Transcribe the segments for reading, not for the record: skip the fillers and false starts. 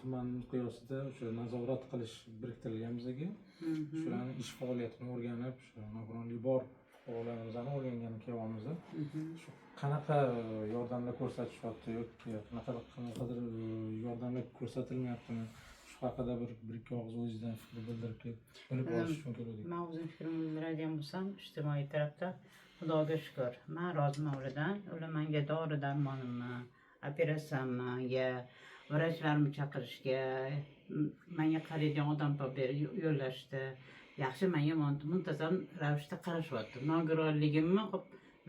tuman miqyosida o'sha nazorat qilish biriktirilgan bizga. Shularning ish faoliyatini o'rganib, shu nogironligi bor fuqarolarimizni o'rgangan kelyapmiz. Shu qanaqa yordamlar ko'rsatishyapti yoki qanaqadir yordamlar ko'rsatilmayaptimi? Shu haqida bir ikki og'iz o'zingizdan fikr bildirib bilib olish mumkin edi. Men o'zim fikrimni bildiradigan bo'lsam, ijtimoiy tarafda Xudoga shukr, men roziman ulardan. Ular menga dori darmonimni, operatsiyamga, vrachlarimni chaqirishga, menga qaraydigan odam topib yo'llashdi. Yaxshi, menga muntazam ravishda qarashyapti. Nogironligimni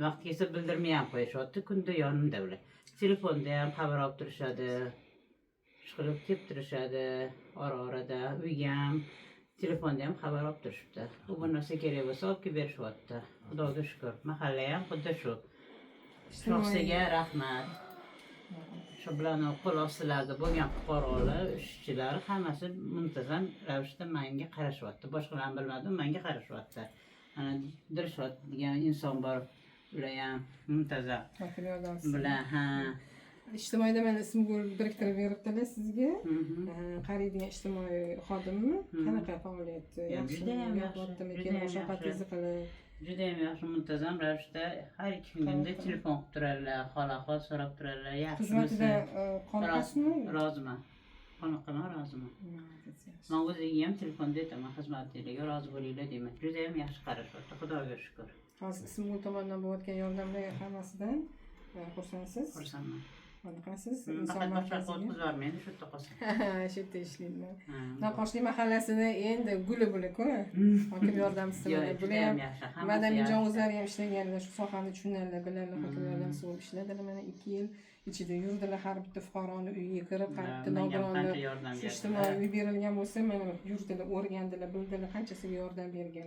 vaqt kelsa bildirmay ham qo'yishyapti. Kunda yonimda ular. Telefonda ham xabar olib turishadi. Ishqilib kelib turishadi. Ora-orada uyga ham, telefonda ham xabar olib turishibdi. U bir narsa kerak bo'lsa olib kelib berishyapti. Xudoga shukr. Mahalla ham xuddi shu. Shoxsiga rahmat. Shu bilan qo'l ostilarida bo'lgan fuqarolar, ishchilar hammasi muntazam ravishda menga qarashyapti. Boshqalarni bilmadim, menga qarashyapti. Mana Dilshod degan inson bor, ular ham muntazam bilan ijtimoiyda mana ism biriktirib beribdilar sizga. Qaraydigan ijtimoiy xodimmi? Qanaqa faoliyati? Judayam yaxshi. Judayam yaxshi, muntazam ravishda har 2 kunda telefon qilib turadilar, hol-ahvol so'rab turadilar. Xizmatida qoniqasizmi? Roziman. Qoniqaman, roziman. Men o'zimga ham telefonda aytaman, xizmatchilarga rozi bo'linglar deyman. Judayam yaxshi qarashyapti, Xudoga shukr. Hozir Ismoil tomonidan bo'layotgan yordamlar hammasidan xursandsiz? Xursandman. Qanaqa Inson markaziga bormaydi, shu yerda qolsin. Shu yerda ishlayman. Naqoshli mahallasida endi guli bular-ku. Hokim yordamchisi bular ham yaxshi. Madaminjon o'zlari ham ishlaganlar, shu sohani tushunadilar, biladilar, hokim yordamchisi bo'lib ishladilar. Mana 2 yil ichida yurdilar, har bitta fuqaroni uyiga kirib, har bitta nogironlar ijtimoiy uy berilgan bo'lsa, mana yurdilar, o'rgandilar, bildilar, qanchasiga yordam bergan.